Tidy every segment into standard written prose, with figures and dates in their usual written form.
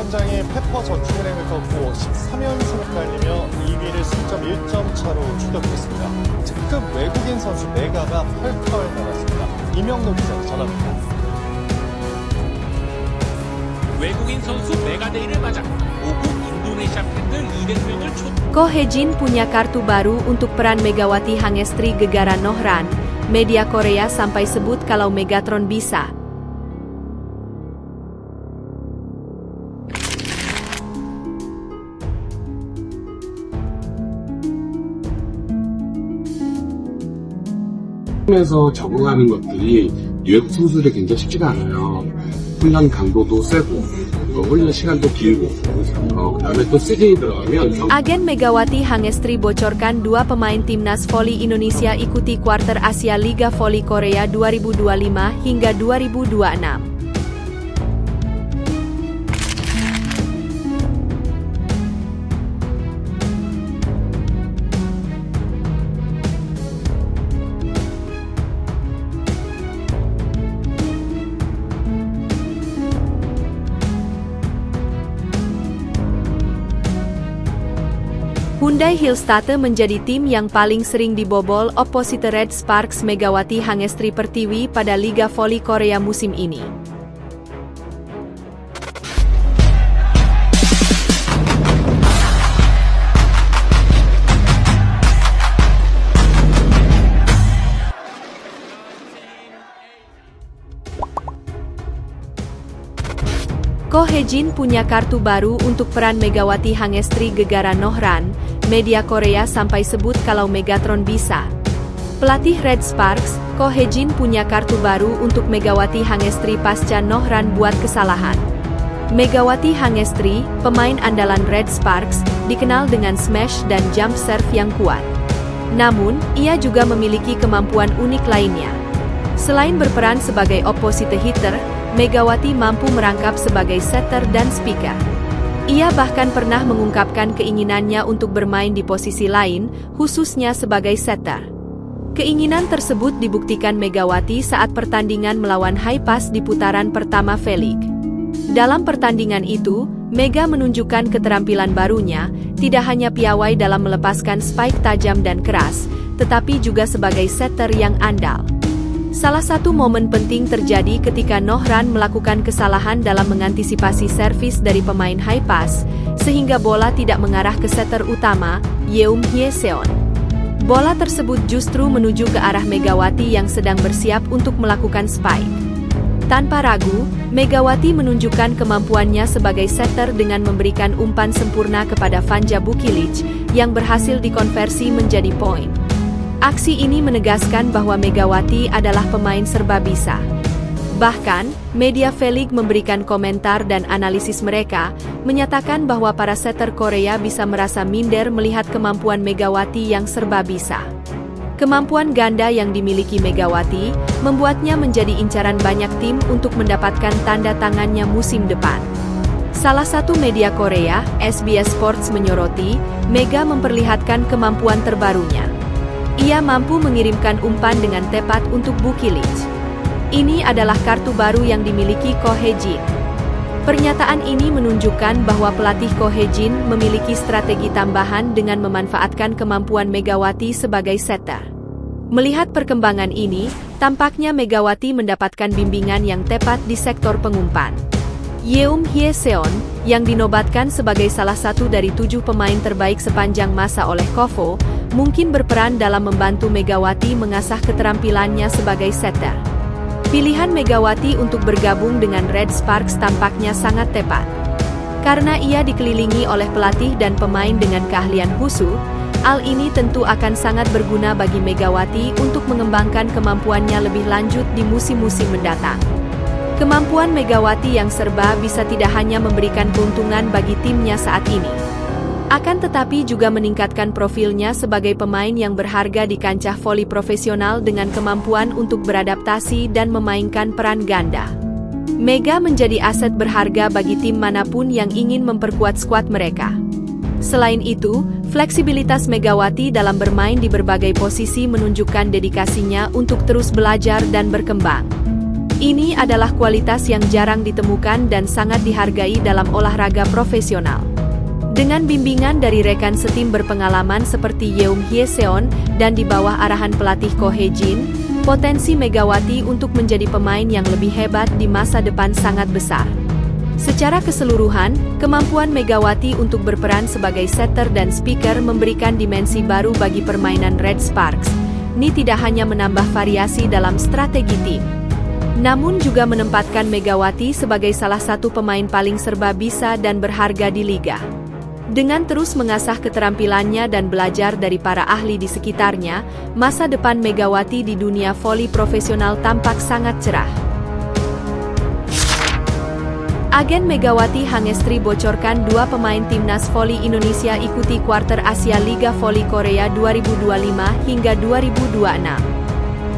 연장에 페퍼 저축은행을 꺾고 13연승을 달리며 2위를 승점 1점 차로 추격했습니다. 특급 외국인 선수 메가가 펄펄 날았습니다. 이명록 기자 전합니다. 외국인 선수 메가데이를 맞아 고국 Indonesia 팬들 200명을 초. Ko Hye-jin punya kartu baru untuk peran Megawati Hangestri Gegara Nohran. Media Korea sampai sebut kalau Megatron bisa. 에서 적응하는 것들이 유럽 선수들이 굉장히 쉽지가 않아요. 훈련 강도도 세고, 훈련 시간도 길고, 그다음에 또 시즌이 들어가면 Agen Megawati Hangestri bocorkan dua pemain timnas voli Indonesia ikuti kuarter Asia Liga Voli Korea 2025 hingga 2026. Hyundai Hillstate menjadi tim yang paling sering dibobol opposite Red Sparks Megawati Hangestri Pertiwi pada Liga Voli Korea musim ini. Ko Hye-jin punya kartu baru untuk peran Megawati Hangestri Gegara Nohran. Media Korea sampai sebut kalau Megatron bisa. Pelatih Red Sparks, Ko Hye-jin punya kartu baru untuk Megawati Hangestri pasca Nohran buat kesalahan. Megawati Hangestri, pemain andalan Red Sparks, dikenal dengan smash dan jump serve yang kuat. Namun, ia juga memiliki kemampuan unik lainnya. Selain berperan sebagai opposite hitter, Megawati mampu merangkap sebagai setter dan speaker. Ia bahkan pernah mengungkapkan keinginannya untuk bermain di posisi lain, khususnya sebagai setter. Keinginan tersebut dibuktikan Megawati saat pertandingan melawan Haipas di putaran pertama V-League. Dalam pertandingan itu, Mega menunjukkan keterampilan barunya, tidak hanya piawai dalam melepaskan spike tajam dan keras, tetapi juga sebagai setter yang andal. Salah satu momen penting terjadi ketika Nohran melakukan kesalahan dalam mengantisipasi servis dari pemain Haipas, sehingga bola tidak mengarah ke setter utama, Yeum Hye-seon. Bola tersebut justru menuju ke arah Megawati yang sedang bersiap untuk melakukan spike. Tanpa ragu, Megawati menunjukkan kemampuannya sebagai setter dengan memberikan umpan sempurna kepada Vanja Bukilic, yang berhasil dikonversi menjadi poin. Aksi ini menegaskan bahwa Megawati adalah pemain serba bisa. Bahkan, media V-League memberikan komentar dan analisis mereka, menyatakan bahwa para setter Korea bisa merasa minder melihat kemampuan Megawati yang serba bisa. Kemampuan ganda yang dimiliki Megawati, membuatnya menjadi incaran banyak tim untuk mendapatkan tanda tangannya musim depan. Salah satu media Korea, SBS Sports menyoroti, Mega memperlihatkan kemampuan terbarunya. Ia mampu mengirimkan umpan dengan tepat untuk Bukilic. Ini adalah kartu baru yang dimiliki Ko Hye-jin. Pernyataan ini menunjukkan bahwa pelatih Ko Hye-jin memiliki strategi tambahan dengan memanfaatkan kemampuan Megawati sebagai setter. Melihat perkembangan ini, tampaknya Megawati mendapatkan bimbingan yang tepat di sektor pengumpan. Yeum Hye-seon, yang dinobatkan sebagai salah satu dari 7 pemain terbaik sepanjang masa oleh KOFO, mungkin berperan dalam membantu Megawati mengasah keterampilannya sebagai setter. Pilihan Megawati untuk bergabung dengan Red Sparks tampaknya sangat tepat. Karena ia dikelilingi oleh pelatih dan pemain dengan keahlian khusus, hal ini tentu akan sangat berguna bagi Megawati untuk mengembangkan kemampuannya lebih lanjut di musim-musim mendatang. Kemampuan Megawati yang serba bisa tidak hanya memberikan keuntungan bagi timnya saat ini, akan tetapi juga meningkatkan profilnya sebagai pemain yang berharga di kancah voli profesional dengan kemampuan untuk beradaptasi dan memainkan peran ganda. Mega menjadi aset berharga bagi tim manapun yang ingin memperkuat skuad mereka. Selain itu, fleksibilitas Megawati dalam bermain di berbagai posisi menunjukkan dedikasinya untuk terus belajar dan berkembang. Ini adalah kualitas yang jarang ditemukan dan sangat dihargai dalam olahraga profesional. Dengan bimbingan dari rekan setim berpengalaman seperti Yeum Hye-seon dan di bawah arahan pelatih Ko Hae-jin, potensi Megawati untuk menjadi pemain yang lebih hebat di masa depan sangat besar. Secara keseluruhan, kemampuan Megawati untuk berperan sebagai setter dan speaker memberikan dimensi baru bagi permainan Red Sparks. Ini tidak hanya menambah variasi dalam strategi tim, namun juga menempatkan Megawati sebagai salah satu pemain paling serba bisa dan berharga di liga. Dengan terus mengasah keterampilannya dan belajar dari para ahli di sekitarnya, masa depan Megawati di dunia voli profesional tampak sangat cerah. Agen Megawati Hangestri bocorkan 2 pemain timnas voli Indonesia ikuti kuarter Asia Liga Voli Korea 2025 hingga 2026.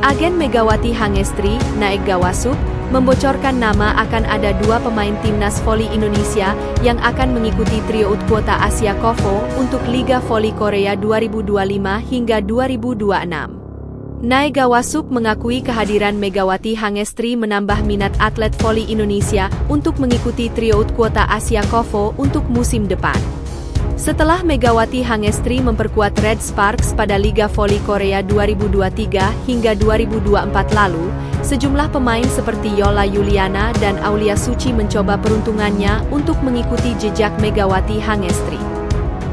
Agen Megawati Hangestri, Naek Gawasup, membocorkan nama akan ada 2 pemain timnas voli Indonesia yang akan mengikuti tryout kuota Asia KOFO untuk Liga Voli Korea 2025 hingga 2026. Naek Gawasup mengakui kehadiran Megawati Hangestri menambah minat atlet voli Indonesia untuk mengikuti tryout kuota Asia KOFO untuk musim depan. Setelah Megawati Hangestri memperkuat Red Sparks pada Liga Voli Korea 2023 hingga 2024 lalu, sejumlah pemain seperti Yola Yuliana dan Aulia Suci mencoba peruntungannya untuk mengikuti jejak Megawati Hangestri.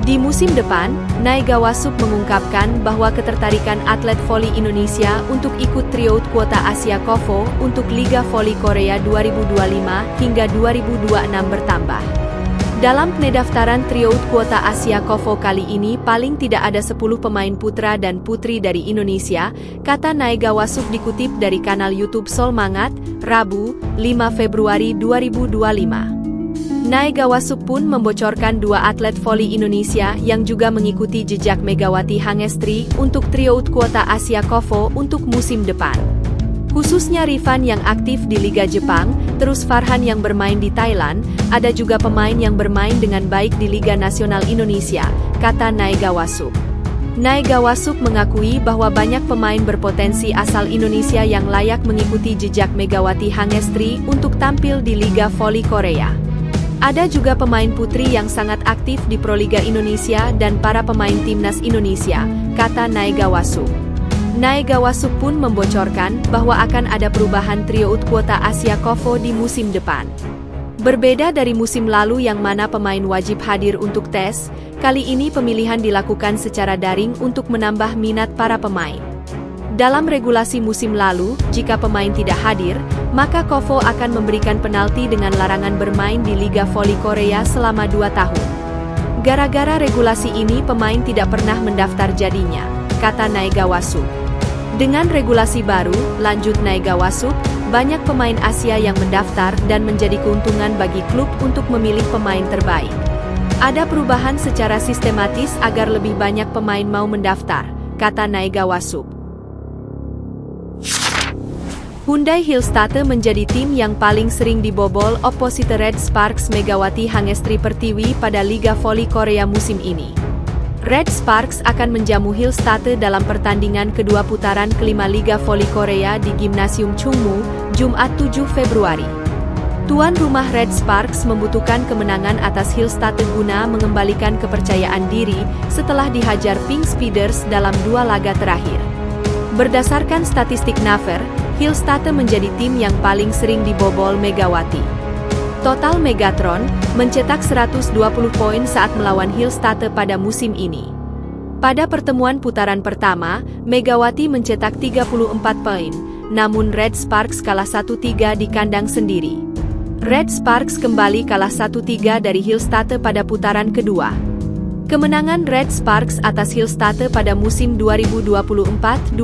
Di musim depan, Naek Gawasup mengungkapkan bahwa ketertarikan atlet voli Indonesia untuk ikut tryout kuota Asia KOFO untuk Liga Voli Korea 2025 hingga 2026 bertambah. Dalam pendaftaran tryout kuota Asia KOFO kali ini paling tidak ada 10 pemain putra dan putri dari Indonesia, kata Naek Gawasup dikutip dari kanal YouTube Solmangat, Rabu, 5 Februari 2025. Naek Gawasup pun membocorkan 2 atlet voli Indonesia yang juga mengikuti jejak Megawati Hangestri untuk tryout kuota Asia KOFO untuk musim depan. Khususnya Rifan yang aktif di Liga Jepang, terus Farhan yang bermain di Thailand, ada juga pemain yang bermain dengan baik di Liga Nasional Indonesia, kata Naek Gawasup. Naek Gawasup mengakui bahwa banyak pemain berpotensi asal Indonesia yang layak mengikuti jejak Megawati Hangestri untuk tampil di Liga Voli Korea. Ada juga pemain putri yang sangat aktif di Proliga Indonesia dan para pemain timnas Indonesia, kata Naek Gawasup. Naek Gawasup pun membocorkan bahwa akan ada perubahan tryout kuota Asia KOFO di musim depan. Berbeda dari musim lalu yang mana pemain wajib hadir untuk tes, kali ini pemilihan dilakukan secara daring untuk menambah minat para pemain. Dalam regulasi musim lalu, jika pemain tidak hadir, maka KOFO akan memberikan penalti dengan larangan bermain di Liga Voli Korea selama 2 tahun. Gara-gara regulasi ini pemain tidak pernah mendaftar jadinya, kata Naek Gawasup. Dengan regulasi baru, lanjut Naek Gawasup, banyak pemain Asia yang mendaftar dan menjadi keuntungan bagi klub untuk memilih pemain terbaik. Ada perubahan secara sistematis agar lebih banyak pemain mau mendaftar, kata Naek Gawasup. Hyundai Hillstate menjadi tim yang paling sering dibobol opposite Red Sparks Megawati Hangestri Pertiwi pada Liga Voli Korea musim ini. Red Sparks akan menjamu Hillstate dalam pertandingan kedua putaran kelima Liga Voli Korea di Gimnasium Chungmu, Jumat 7 Februari. Tuan rumah Red Sparks membutuhkan kemenangan atas Hillstate guna mengembalikan kepercayaan diri setelah dihajar Pink Speeders dalam 2 laga terakhir. Berdasarkan statistik Naver, Hillstate menjadi tim yang paling sering dibobol Megawati. Total Megatron mencetak 120 poin saat melawan Hillstate pada musim ini. Pada pertemuan putaran pertama, Megawati mencetak 34 poin, namun Red Sparks kalah 1-3 di kandang sendiri. Red Sparks kembali kalah 1-3 dari Hillstate pada putaran kedua. Kemenangan Red Sparks atas Hillstate pada musim 2024-2025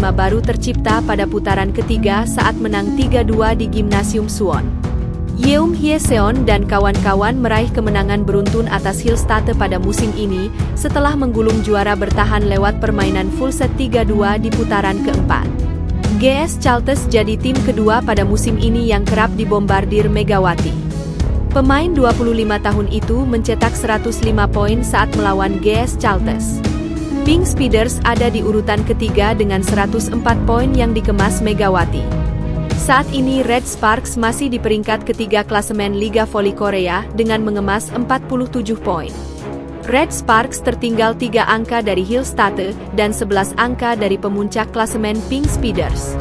baru tercipta pada putaran ketiga saat menang 3-2 di Gimnasium Suwon. Yeum Hye-seon dan kawan-kawan meraih kemenangan beruntun atas Hillstate pada musim ini, setelah menggulung juara bertahan lewat permainan full set 3-2 di putaran keempat. GS Chalters jadi tim kedua pada musim ini yang kerap dibombardir Megawati. Pemain 25 tahun itu mencetak 105 poin saat melawan GS Chalters. Pink Speeders ada di urutan ketiga dengan 104 poin yang dikemas Megawati. Saat ini Red Sparks masih di peringkat ketiga klasemen Liga Voli Korea dengan mengemas 47 poin. Red Sparks tertinggal 3 angka dari Hillstate dan 11 angka dari pemuncak klasemen Pink Speeders.